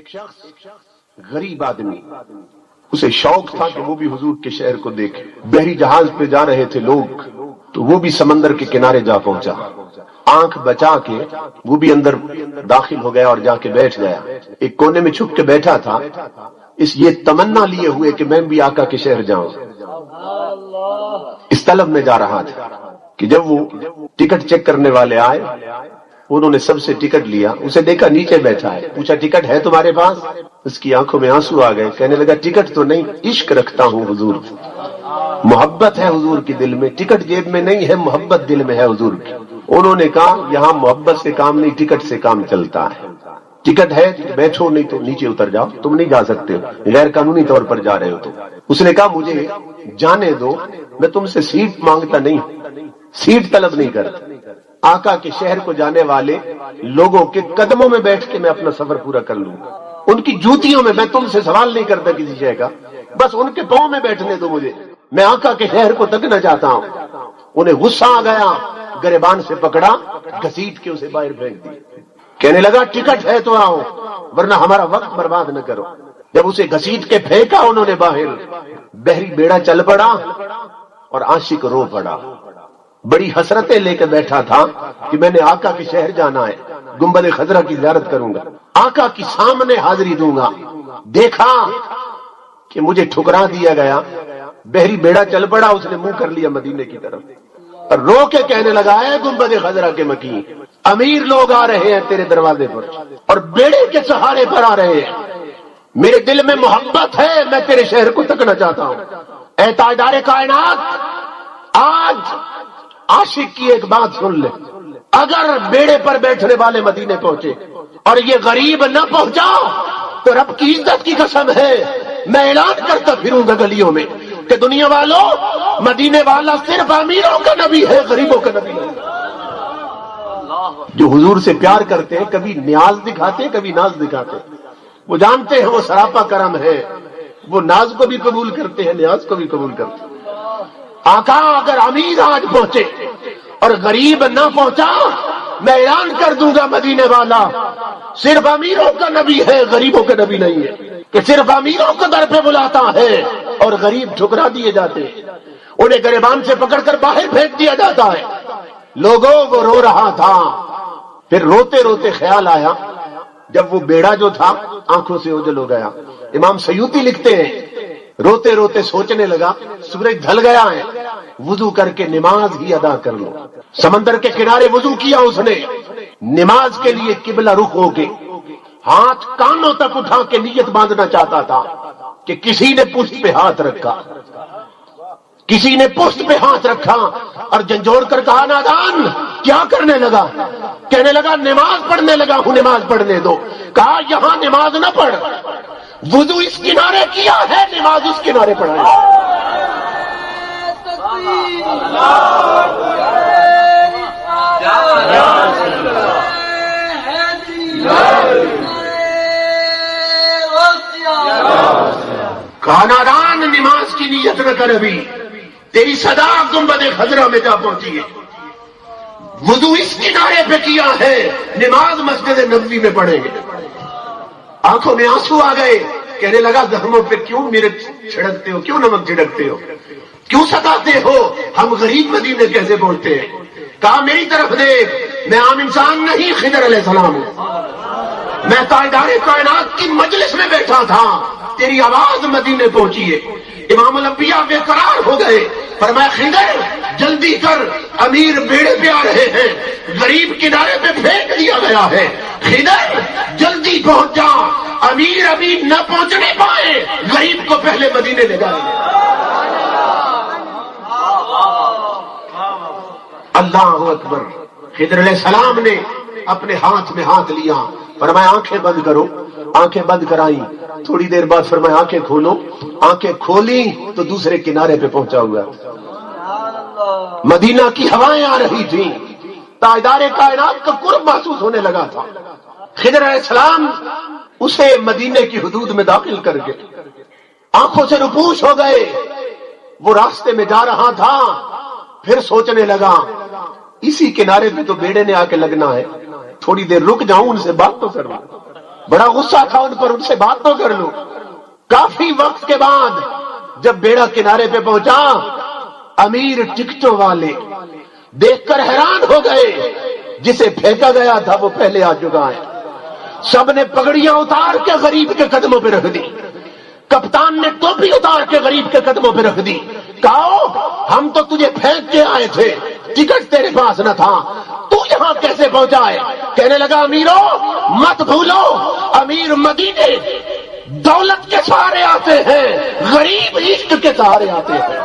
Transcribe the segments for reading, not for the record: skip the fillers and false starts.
شخص غریب آدمی، اسے شوق تھا کہ وہ بھی حضور کے شہر کو دیکھے. بحری جہاز پہ جا رہے تھے لوگ، تو وہ بھی سمندر کے کنارے جا پہنچا. آنکھ بچا کے وہ بھی اندر داخل ہو گیا اور جا کے بیٹھ گیا. ایک کونے میں چھپ کے بیٹھا تھا، یہ تمنا لیے ہوئے کہ میں بھی آقا کے شہر جاؤں. اس طلب میں جا رہا تھا کہ جب وہ ٹکٹ چیک کرنے والے آئے، انہوں نے سب سے ٹکٹ لیا. اسے دیکھا نیچے بیٹھا ہے، پوچھا ٹکٹ ہے تمہارے پاس؟ اس کی آنکھوں میں آنسو آ گئے. کہنے لگا ٹکٹ تو نہیں، عشق رکھتا ہوں حضور، محبت ہے حضور کی دل میں، ٹکٹ جیب میں نہیں ہے، محبت دل میں ہے حضور کی. انہوں نے کہا یہاں محبت سے کام نہیں، ٹکٹ سے کام چلتا ہے. ٹکٹ ہے بیٹھو، نہیں تو نیچے اتر جاؤ، تم نہیں جا سکتے ہو، غیر قانونی طور پر جا رہے ہو. تو اس نے کہا مجھے جانے دو، میں تم سے سیٹ مانگتا نہیں، سیٹ طلب نہیں کرتا. آقا کے شہر کو جانے والے لوگوں کے قدموں میں بیٹھ کے میں اپنا سفر پورا کر لوں، ان کی جوتیوں میں تم سے سوال نہیں کرتا کسی شے کا، بس ان کے پاؤں میں بیٹھنے دو مجھے، میں آقا کے شہر کو تکنا چاہتا ہوں. انہیں غصہ آ گیا، گریبان سے پکڑا، گھسیٹ کے اسے باہر پھینک دی. کہنے لگا ٹکٹ ہے تو آؤ ورنہ ہمارا وقت برباد نہ کرو. جب اسے گھسیٹ کے پھینکا انہوں نے باہر، بحری بیڑا چل پڑا اور عاشق رو پڑا. بڑی حسرتیں لے کے بیٹھا تھا کہ میں نے آقا کے شہر جانا ہے، گنبد خضرا کی زیارت کروں گا، آقا کی سامنے حاضری دوں گا. دیکھا کہ مجھے ٹھکرا دیا گیا، بحری بیڑا چل پڑا، اس نے منہ کر لیا مدینے کی طرف اور رو کے کہنے لگا اے گنبد خضرا کے مکی، امیر لوگ آ رہے ہیں تیرے دروازے پر اور بیڑے کے سہارے پر آ رہے ہیں، میرے دل میں محبت ہے، میں تیرے شہر کو تکنا چاہتا ہوں. اے تاجدار کائنات، آج عاشق کی ایک بات سن لے، اگر بیڑے پر بیٹھنے والے مدینے پہنچے اور یہ غریب نہ پہنچا تو رب کی عزت کی قسم ہے میں اعلان کرتا پھروں گا گلیوں میں کہ دنیا والوں، مدینے والا صرف امیروں کا نبی ہے، غریبوں کا نبی ہے. جو حضور سے پیار کرتے ہیں کبھی نیاز دکھاتے ہیں، کبھی ناز دکھاتے ہیں. وہ جانتے ہیں وہ سراپا کرم ہے، وہ ناز کو بھی قبول کرتے ہیں، نیاز کو بھی قبول کرتے ہیں. آقا اگر امیر آج پہنچے اور غریب نہ پہنچا، میں اعلان کر دوں گا مدینے والا صرف امیروں کا نبی ہے، غریبوں کا نبی نہیں ہے، کہ صرف امیروں کو در پہ بلاتا ہے اور غریب ٹھکرا دیے جاتے ہیں، انہیں گریبان سے پکڑ کر باہر پھینک دیا جاتا ہے. لوگوں وہ رو رہا تھا. پھر روتے روتے خیال آیا، جب وہ بیڑا جو تھا آنکھوں سے اوجھل ہو گیا. امام سیوطی لکھتے ہیں روتے روتے سوچنے لگا سورج ڈھل گیا ہے، وضو کر کے نماز ہی ادا کر لو. سمندر کے کنارے وضو کیا اس نے، نماز کے لیے قبلہ رخ ہو کے ہاتھ کانوں تک اٹھا کے نیت باندھنا چاہتا تھا کہ کسی نے پشت پہ ہاتھ رکھا، کسی نے پشت پہ ہاتھ رکھا اور جھنجھوڑ کر کہا نادان کیا کرنے لگا؟ کہنے لگا نماز پڑھنے لگا ہوں، نماز پڑھنے دو. کہا یہاں نماز نہ پڑھ، وضو اس کنارے کیا ہے، نماز اس کنارے پڑھا ہے. کہا نادان نماز کی نیت نہ کر، ابھی تیری صدا گنبد خضرا میں جا پہنچی ہے. وضو اس کنارے پہ کیا ہے، نماز مسجد نبوی میں پڑھیں گے. آنکھوں میں آنسو آ گئے. کہنے لگا زخموں پہ کیوں میرے چھڑکتے ہو، کیوں نمک چھڑکتے ہو، کیوں ستاتے ہو، ہم غریب مدینے کیسے پہنچتے ہیں. کہا میری طرف دیکھ، میں عام انسان نہیں، خضر علیہ السلام ہوں، میں تاجدار کائنات کی مجلس میں بیٹھا تھا، تیری آواز مدینے پہنچی ہے. امام الانبیاء بے قرار ہو گئے. فرمایا خضر جلدی کر، امیر بیڑے پہ آ رہے ہیں، غریب کنارے پہ پھینک دیا گیا ہے. خضر جلدی پہنچ جا، امیر ابھی نہ پہنچنے پائے، غریب کو پہلے مدینے لے جائیں گے. اللہ اکبر. خضر علیہ السلام نے اپنے ہاتھ میں ہاتھ لیا، فرمایا آنکھیں بند کرو. آنکھیں بند کرائی. تھوڑی دیر بعد فرمایا آنکھیں کھولو. آنکھیں کھولی تو دوسرے کنارے پہ پہنچا ہوا. مدینہ کی ہوائیں آ رہی تھیں، تاجدار کائنات کا قرب محسوس ہونے لگا تھا. خضر علیہ السلام اسے مدینے کی حدود میں داخل کر کے آنکھوں سے روپوش ہو گئے. وہ راستے میں جا رہا تھا، پھر سوچنے لگا اسی کنارے پہ تو بیڑے نے آ کے لگنا ہے، تھوڑی دیر رک جاؤں ان سے بات تو کروں. بڑا غصہ تھا ان پر، ان سے بات تو کر لوں۔ کافی وقت کے بعد جب بیڑا کنارے پہ پہنچا، امیر ٹکٹوں والے دیکھ کر حیران ہو گئے، جسے پھینکا گیا تھا وہ پہلے آ چکا ہے۔ سب نے پگڑیاں اتار کے غریب کے قدموں پہ رکھ دی، کپتان نے ٹوپی اتار کے غریب کے قدموں پہ رکھ دی، کہا ہم تو تجھے پھینک کے آئے تھے، ٹکٹ تیرے پاس نہ تھا، تو یہاں کیسے پہنچا ہے؟ کہنے لگا امیرو مت بھولو، امیر مدینے دولت کے سہارے آتے ہیں، غریب عشق کے سہارے آتے ہیں۔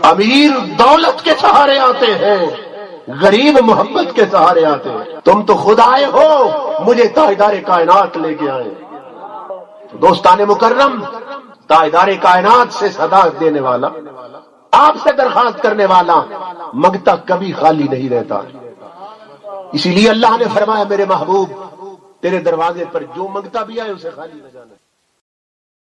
امیر دولت کے سہارے آتے ہیں، غریب محبت کے سہارے آتے ہیں۔ تم تو خود آئے ہو، مجھے تاجدار کائنات لے کے آئے۔ دوستان مکرم، تاجدار کائنات سے صدا دینے والا، آپ سے درخواست کرنے والا منگتا کبھی خالی نہیں رہتا۔ اسی لیے اللہ نے فرمایا میرے محبوب تیرے دروازے پر جو منگتا بھی آئے اسے خالی نہ جانا۔